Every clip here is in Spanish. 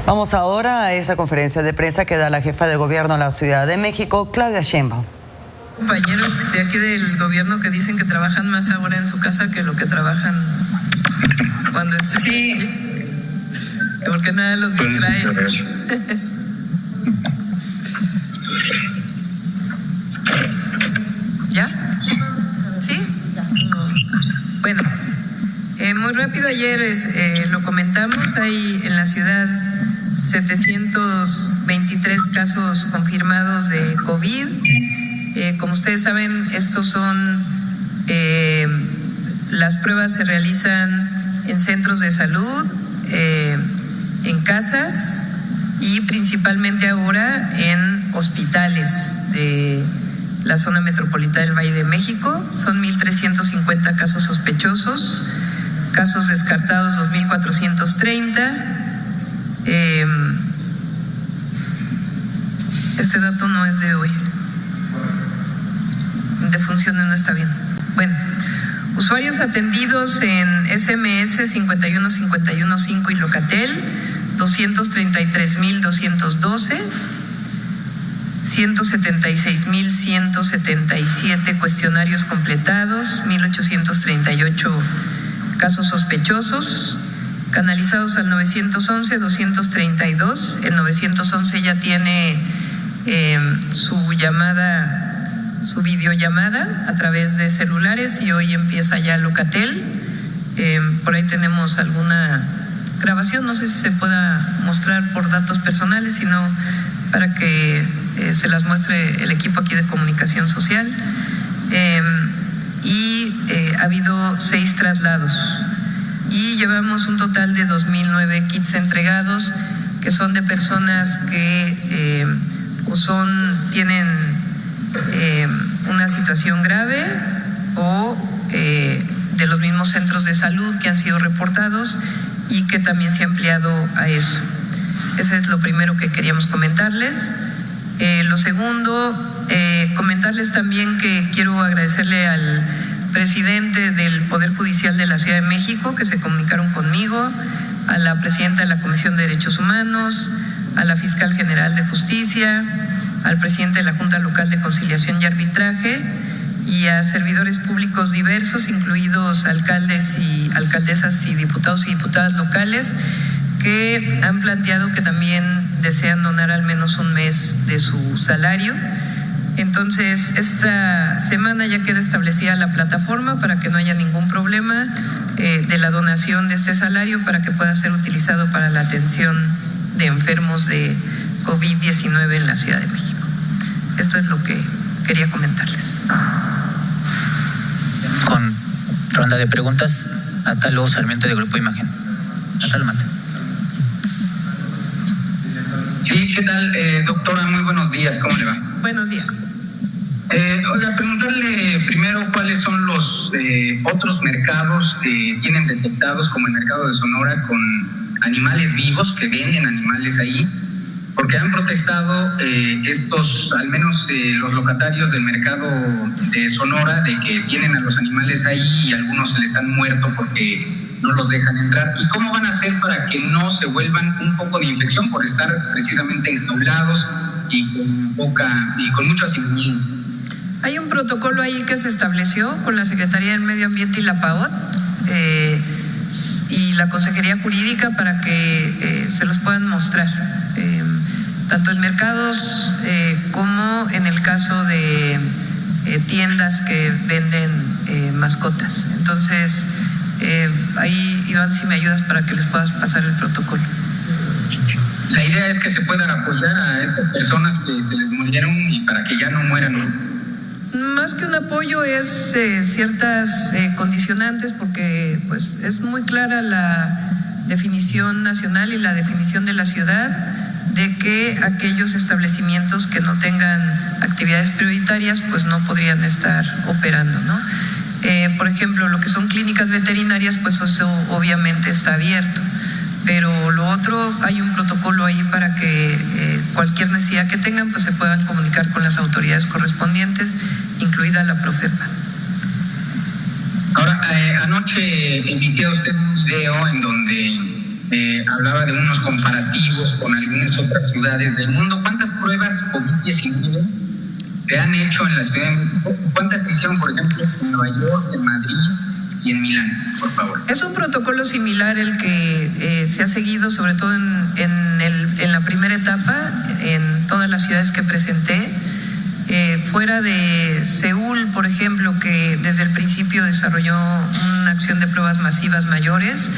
Vamos ahora a esa conferencia de prensa que da la jefa de gobierno de la Ciudad de México, Claudia Sheinbaum. Compañeros de aquí del gobierno que dicen que trabajan más ahora en su casa que lo que trabajan cuando están aquí, porque nada los distrae. ¿Ya? ¿Sí? Bueno, muy rápido, ayer lo comentamos, hay en la ciudad 723 casos confirmados de COVID. Como ustedes saben, estos son, las pruebas se realizan en centros de salud, en casas y principalmente ahora en hospitales de la zona metropolitana del Valle de México. Son 1,350 casos sospechosos, casos descartados 2,430. Este dato no es de hoy. De funciones no está bien. Bueno, usuarios atendidos en SMS 51515 y Locatel 233,212, 176,177 cuestionarios completados, 1,838 casos sospechosos, canalizados al 911, 232. El 911 ya tiene su videollamada a través de celulares y hoy empieza ya Locatel. Por ahí tenemos alguna grabación, no sé si se pueda mostrar por datos personales, sino para que se las muestre el equipo aquí de comunicación social. Ha habido 6 traslados y llevamos un total de 2,009 kits entregados, que son de personas que tienen una situación grave o de los mismos centros de salud que han sido reportados y que también se ha ampliado a eso. Ese es lo primero que queríamos comentarles. Lo segundo, comentarles también que quiero agradecerle al presidente del Poder Judicial de la Ciudad de México, que se comunicaron conmigo, a la presidenta de la Comisión de Derechos Humanos, a la fiscal general de Justicia, al presidente de la Junta Local de Conciliación y Arbitraje y a servidores públicos diversos, incluidos alcaldes y alcaldesas y diputados y diputadas locales, que han planteado que también desean donar al menos un mes de su salario. Entonces, esta semana ya queda establecida la plataforma para que no haya ningún problema de la donación de este salario, para que pueda ser utilizado para la atención de enfermos de COVID-19 en la Ciudad de México. Esto es lo que quería comentarles. Con ronda de preguntas, hasta luego, Sarmiento de Grupo Imagen. Hasta luego. Sí, ¿qué tal, doctora? Muy buenos días, ¿cómo le va? Buenos días. Oiga, preguntarle primero cuáles son los otros mercados que tienen detectados, como el mercado de Sonora, con animales vivos, que venden animales ahí, porque han protestado al menos los locatarios del mercado de Sonora, de que tienen a los animales ahí y algunos se les han muerto porque no los dejan entrar. ¿Y cómo van a hacer para que no se vuelvan un foco de infección por estar precisamente enjaulados y con mucho hacinamiento? Hay un protocolo ahí que se estableció con la Secretaría del Medio Ambiente y la PAOT y la Consejería Jurídica para que se los puedan mostrar, tanto en mercados como en el caso de tiendas que venden mascotas. Entonces, ahí, Iván, si me ayudas para que les puedas pasar el protocolo. La idea es que se puedan apoyar a estas personas que se les murieron y para que ya no mueran más. Más que un apoyo es ciertas condicionantes, porque pues es muy clara la definición nacional y la definición de la ciudad de que aquellos establecimientos que no tengan actividades prioritarias pues no podrían estar operando, ¿no? Por ejemplo, lo que son clínicas veterinarias, pues eso obviamente está abierto, pero lo otro, hay un protocolo ahí para que cualquier necesidad que tengan pues se puedan comunicar con las autoridades correspondientes, incluida la Profepa. Ahora, anoche emitió usted un video en donde hablaba de unos comparativos con algunas otras ciudades del mundo. ¿Cuántas pruebas COVID-19 se han hecho en la Ciudad de México? ¿Cuántas se hicieron, por ejemplo, en Nueva York, en Madrid y en Milán, por favor? Es un protocolo similar el que se ha seguido, sobre todo en la primera etapa, en todas las ciudades que presenté. Fuera de Seúl, por ejemplo, que desde el principio desarrolló una acción de pruebas masivas mayores,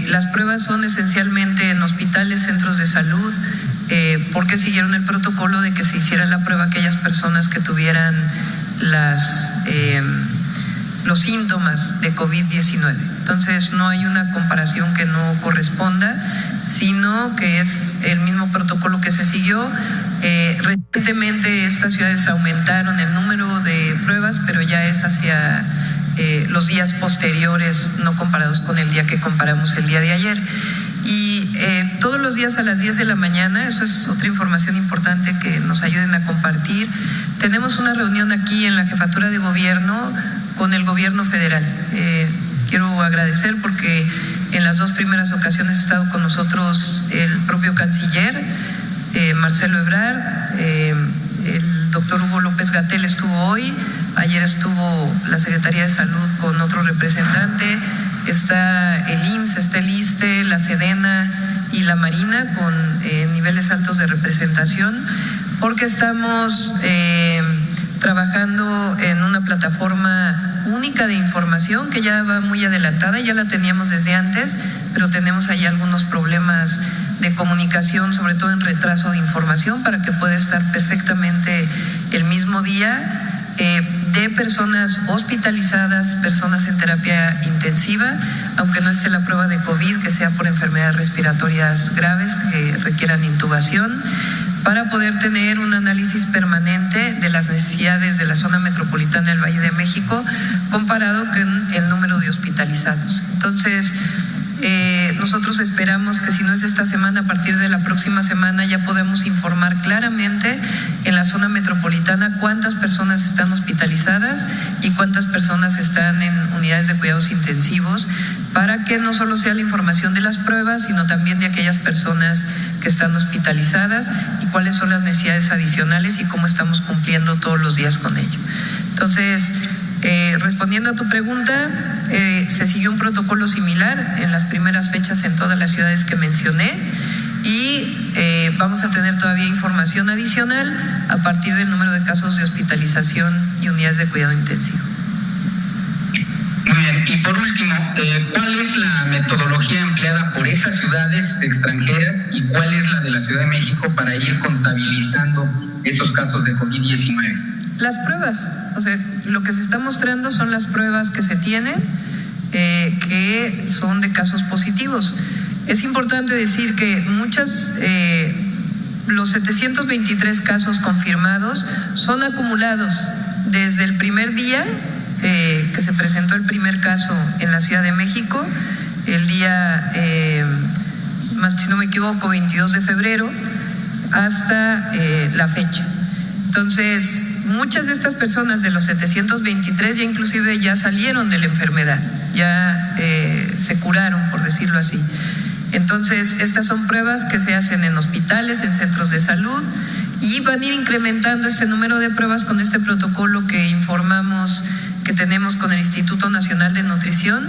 las pruebas son esencialmente en hospitales, centros de salud, porque siguieron el protocolo de que se hiciera la prueba a aquellas personas que tuvieran los síntomas de COVID-19. Entonces no hay una comparación que no corresponda, sino que es el mismo protocolo que se siguió. Recientemente estas ciudades aumentaron el número de pruebas, pero ya es hacia los días posteriores, no comparados con el día que comparamos el día de ayer. Y todos los días a las 10 de la mañana, eso es otra información importante que nos ayuden a compartir, tenemos una reunión aquí en la Jefatura de Gobierno con el Gobierno Federal. Quiero agradecer porque en las dos primeras ocasiones ha estado con nosotros el propio canciller, Marcelo Ebrard, el doctor Hugo López-Gatell estuvo hoy, ayer estuvo la Secretaría de Salud con otro representante, está el IMSS, está el ISSSTE, la SEDENA y la Marina con niveles altos de representación, porque estamos trabajando en una plataforma única de información que ya va muy adelantada, ya la teníamos desde antes, pero tenemos ahí algunos problemas de comunicación, sobre todo en retraso de información, para que pueda estar perfectamente el mismo día, de personas hospitalizadas, personas en terapia intensiva, aunque no esté la prueba de COVID, que sea por enfermedades respiratorias graves que requieran intubación, para poder tener un análisis permanente de las necesidades de la zona metropolitana del Valle de México comparado con el número de hospitalizados. Entonces, nosotros esperamos que si no es esta semana, a partir de la próxima semana ya podemos informar claramente en la zona metropolitana cuántas personas están hospitalizadas y cuántas personas están en unidades de cuidados intensivos, para que no solo sea la información de las pruebas, sino también de aquellas personas que están hospitalizadas y cuáles son las necesidades adicionales y cómo estamos cumpliendo todos los días con ello. Entonces, respondiendo a tu pregunta, se siguió un protocolo similar en las primeras fechas en todas las ciudades que mencioné y vamos a tener todavía información adicional a partir del número de casos de hospitalización y unidades de cuidado intensivo. Muy bien, y por último, ¿cuál es la metodología empleada por esas ciudades extranjeras y cuál es la de la Ciudad de México para ir contabilizando esos casos de COVID-19? Las pruebas, o sea, lo que se está mostrando son las pruebas que se tienen, que son de casos positivos. Es importante decir que los 723 casos confirmados son acumulados desde el primer día que se presentó el primer caso en la Ciudad de México, el día, si no me equivoco, 22 de febrero, hasta la fecha. Entonces, muchas de estas personas de los 723 ya inclusive ya salieron de la enfermedad, ya se curaron, por decirlo así. Entonces, estas son pruebas que se hacen en hospitales, en centros de salud, y van a ir incrementando este número de pruebas con este protocolo que informamos que tenemos con el Instituto Nacional de Nutrición,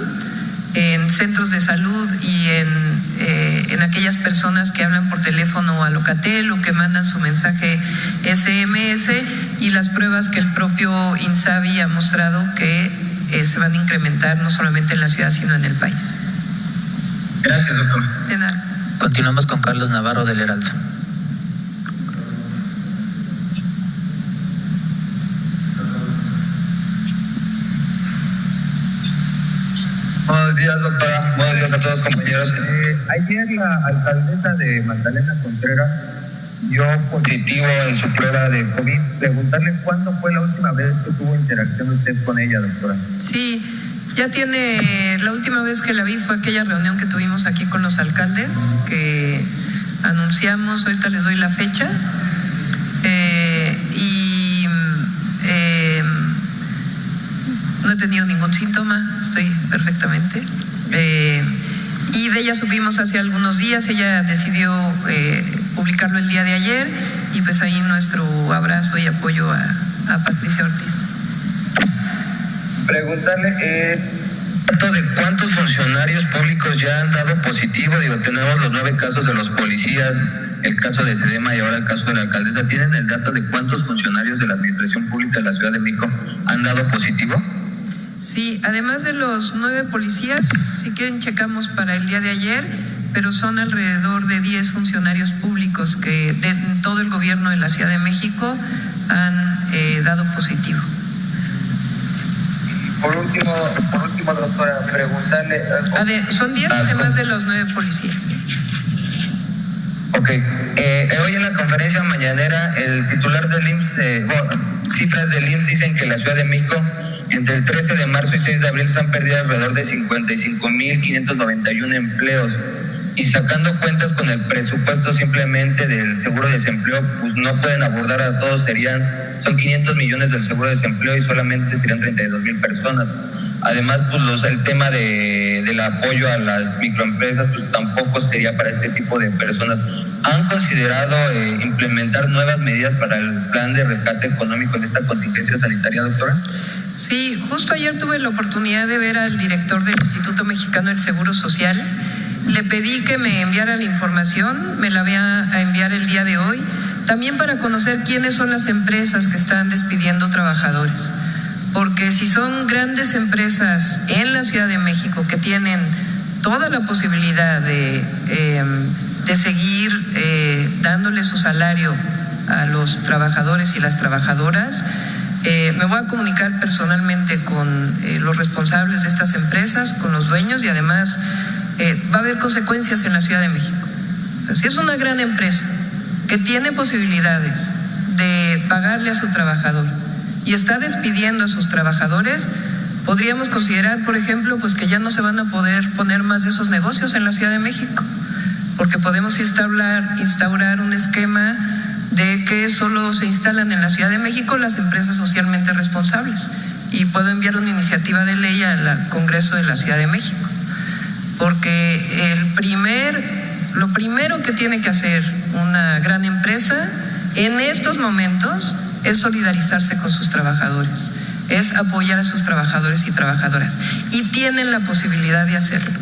en centros de salud y en aquellas personas que hablan por teléfono a Locatel o que mandan su mensaje SMS, y las pruebas que el propio INSABI ha mostrado que se van a incrementar no solamente en la ciudad sino en el país. Gracias, doctor. De nada. Continuamos con Carlos Navarro del Heraldo. Buenos días, doctora. Buenos días a todos, compañeros. Ayer la alcaldesa de Magdalena Contreras dio positivo en su prueba de COVID. Preguntarle cuándo fue la última vez que tuvo interacción usted con ella, doctora. Sí, ya tiene, la última vez que la vi fue aquella reunión que tuvimos aquí con los alcaldes, que anunciamos, ahorita les doy la fecha, no he tenido ningún síntoma, estoy perfectamente. y de ella supimos hace algunos días. Ella decidió publicarlo el día de ayer, y pues ahí nuestro abrazo y apoyo a Patricia Ortiz. Preguntarle de cuántos funcionarios públicos ya han dado positivo. Digo, tenemos los 9 casos de los policías, el caso de Sedema y ahora el caso de la alcaldesa. ¿Tienen el dato de cuántos funcionarios de la administración pública de la Ciudad de México han dado positivo? Sí, además de los 9 policías, si quieren checamos para el día de ayer, pero son alrededor de 10 funcionarios públicos que de todo el gobierno de la Ciudad de México han dado positivo. Por último, doctora, preguntarle... son 10 además de los 9 policías. Ok. Hoy en la conferencia mañanera, el titular del IMSS, cifras del IMSS dicen que la Ciudad de México, entre el 13 de marzo y 6 de abril, se han perdido alrededor de 55.591 empleos. Y sacando cuentas con el presupuesto simplemente del seguro de desempleo, pues no pueden abordar a todos, son 500 millones del seguro de desempleo y solamente serían 32,000 personas. Además, pues el tema del apoyo a las microempresas, pues tampoco sería para este tipo de personas. ¿Han considerado implementar nuevas medidas para el plan de rescate económico en esta contingencia sanitaria, doctora? Sí, justo ayer tuve la oportunidad de ver al director del Instituto Mexicano del Seguro Social. Le pedí que me enviara la información, me la voy a enviar el día de hoy, también para conocer quiénes son las empresas que están despidiendo trabajadores. Porque si son grandes empresas en la Ciudad de México que tienen toda la posibilidad de seguir dándole su salario a los trabajadores y las trabajadoras, me voy a comunicar personalmente con los responsables de estas empresas, con los dueños, y además va a haber consecuencias en la Ciudad de México. Pero si es una gran empresa que tiene posibilidades de pagarle a su trabajador y está despidiendo a sus trabajadores, podríamos considerar, por ejemplo, pues que ya no se van a poder poner más de esos negocios en la Ciudad de México, porque podemos instaurar un esquema de que solo se instalan en la Ciudad de México las empresas socialmente responsables, y puedo enviar una iniciativa de ley al Congreso de la Ciudad de México, porque lo primero que tiene que hacer una gran empresa en estos momentos es solidarizarse con sus trabajadores, es apoyar a sus trabajadores y trabajadoras, y tienen la posibilidad de hacerlo.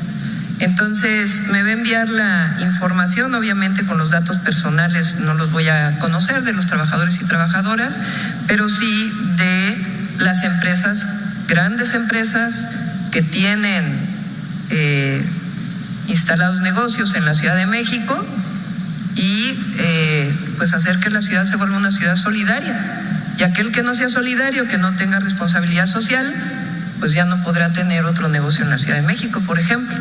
Entonces me va a enviar la información, obviamente con los datos personales no los voy a conocer de los trabajadores y trabajadoras, pero sí de las empresas, grandes empresas que tienen instalados negocios en la Ciudad de México, y pues hacer que la ciudad se vuelva una ciudad solidaria, y aquel que no sea solidario, que no tenga responsabilidad social, pues ya no podrá tener otro negocio en la Ciudad de México, por ejemplo.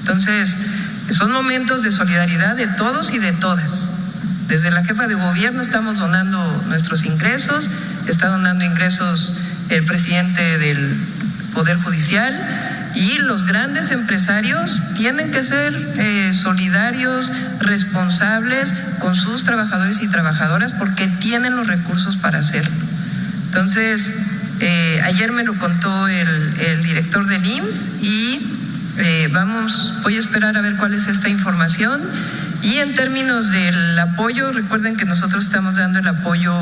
Entonces, son momentos de solidaridad de todos y de todas. Desde la jefa de gobierno estamos donando nuestros ingresos, está donando ingresos el presidente del Poder Judicial, y los grandes empresarios tienen que ser solidarios, responsables con sus trabajadores y trabajadoras, porque tienen los recursos para hacerlo. Entonces, ayer me lo contó el director del IMSS, y voy a esperar a ver cuál es esta información. Y en términos del apoyo, recuerden que nosotros estamos dando el apoyo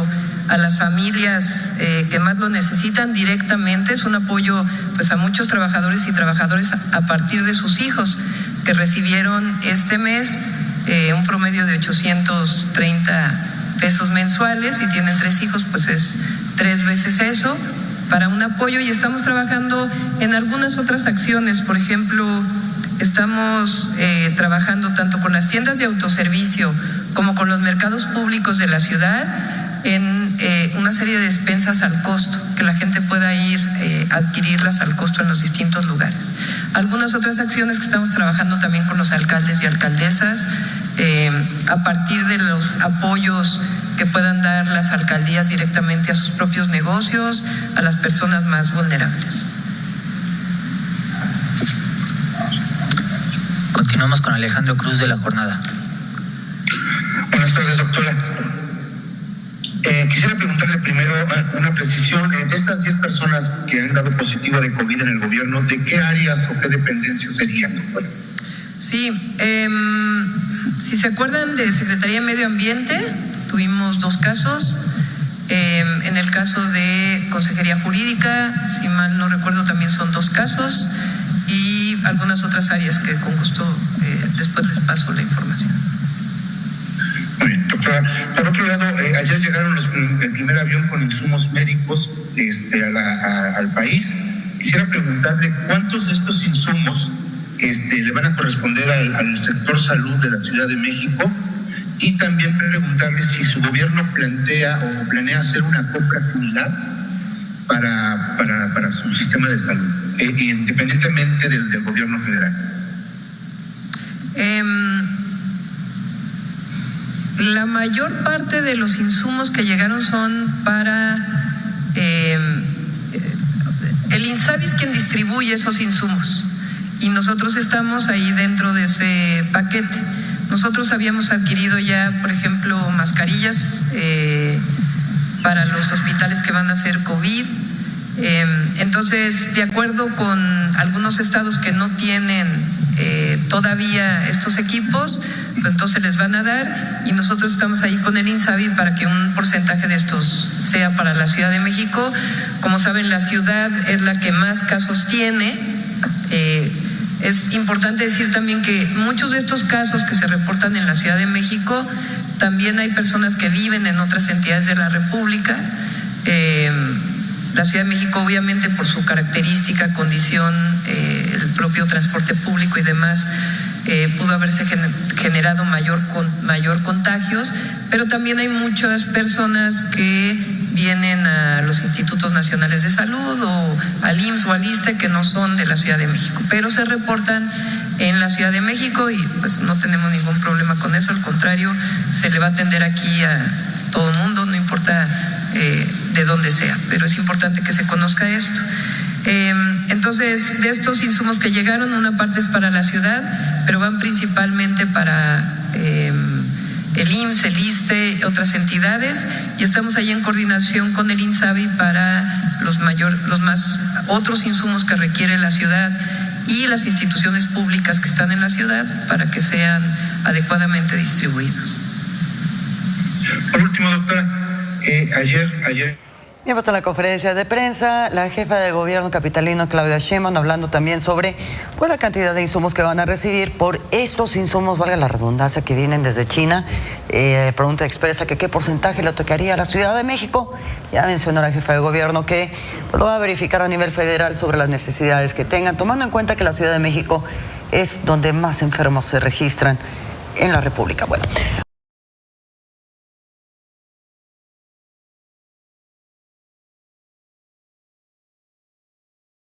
a las familias que más lo necesitan directamente. Es un apoyo pues a muchos trabajadores y trabajadoras a partir de sus hijos, que recibieron este mes un promedio de 830 pesos mensuales. Si tienen 3 hijos, pues es 3 veces eso para un apoyo, y estamos trabajando en algunas otras acciones. Por ejemplo, estamos trabajando tanto con las tiendas de autoservicio como con los mercados públicos de la ciudad en una serie de despensas al costo, que la gente pueda ir a adquirirlas al costo en los distintos lugares. Algunas otras acciones que estamos trabajando también con los alcaldes y alcaldesas, a partir de los apoyos que puedan dar las alcaldías directamente a sus propios negocios, a las personas más vulnerables. Continuamos con Alejandro Cruz de La Jornada. Buenas tardes, doctora. Quisiera preguntarle primero una precisión. De estas 10 personas que han dado positivo de COVID en el gobierno, ¿de qué áreas o qué dependencias serían, doctora? Sí, si se acuerdan de Secretaría de Medio Ambiente, tuvimos 2 casos. En el caso de Consejería Jurídica, si mal no recuerdo, también son 2 casos, y algunas otras áreas que con gusto después les paso la información. Muy bien, doctora. Por otro lado, ayer llegaron el primer avión con insumos médicos al país. Quisiera preguntarle cuántos de estos insumos le van a corresponder al sector salud de la Ciudad de México, y también preguntarle si su gobierno planea hacer una compra similar para su sistema de salud, independientemente del gobierno federal. La mayor parte de los insumos que llegaron son para el INSABI es quien distribuye esos insumos, y nosotros estamos ahí dentro de ese paquete. Nosotros habíamos adquirido ya, por ejemplo, mascarillas para los hospitales que van a hacer COVID. Entonces, de acuerdo con algunos estados que no tienen todavía estos equipos, pues entonces les van a dar, y nosotros estamos ahí con el INSABI para que un porcentaje de estos sea para la Ciudad de México. Como saben, la ciudad es la que más casos tiene. Es importante decir también que muchos de estos casos que se reportan en la Ciudad de México, también hay personas que viven en otras entidades de la República. La Ciudad de México, obviamente, por su característica, condición, el propio transporte público y demás, pudo haberse generado mayor contagios, pero también hay muchas personas que vienen a los institutos nacionales de salud o al IMSS o al ISSSTE que no son de la Ciudad de México, pero se reportan en la Ciudad de México, y pues no tenemos ningún problema con eso. Al contrario, se le va a atender aquí a todo el mundo, no importa de dónde sea, pero es importante que se conozca esto. Entonces, de estos insumos que llegaron, una parte es para la ciudad, pero van principalmente para el IMSS, el ISSSTE, otras entidades, y estamos ahí en coordinación con el INSABI para otros insumos que requiere la ciudad y las instituciones públicas que están en la ciudad, para que sean adecuadamente distribuidos. Por último, doctora, ayer Bien, pues en la conferencia de prensa, la jefa de gobierno capitalino, Claudia Sheinbaum, hablando también sobre la cantidad de insumos que van a recibir por estos insumos, valga la redundancia, que vienen desde China. Pregunta expresa que qué porcentaje le tocaría a la Ciudad de México. Ya mencionó la jefa de gobierno que lo va a verificar a nivel federal sobre las necesidades que tengan, tomando en cuenta que la Ciudad de México es donde más enfermos se registran en la República. Bueno.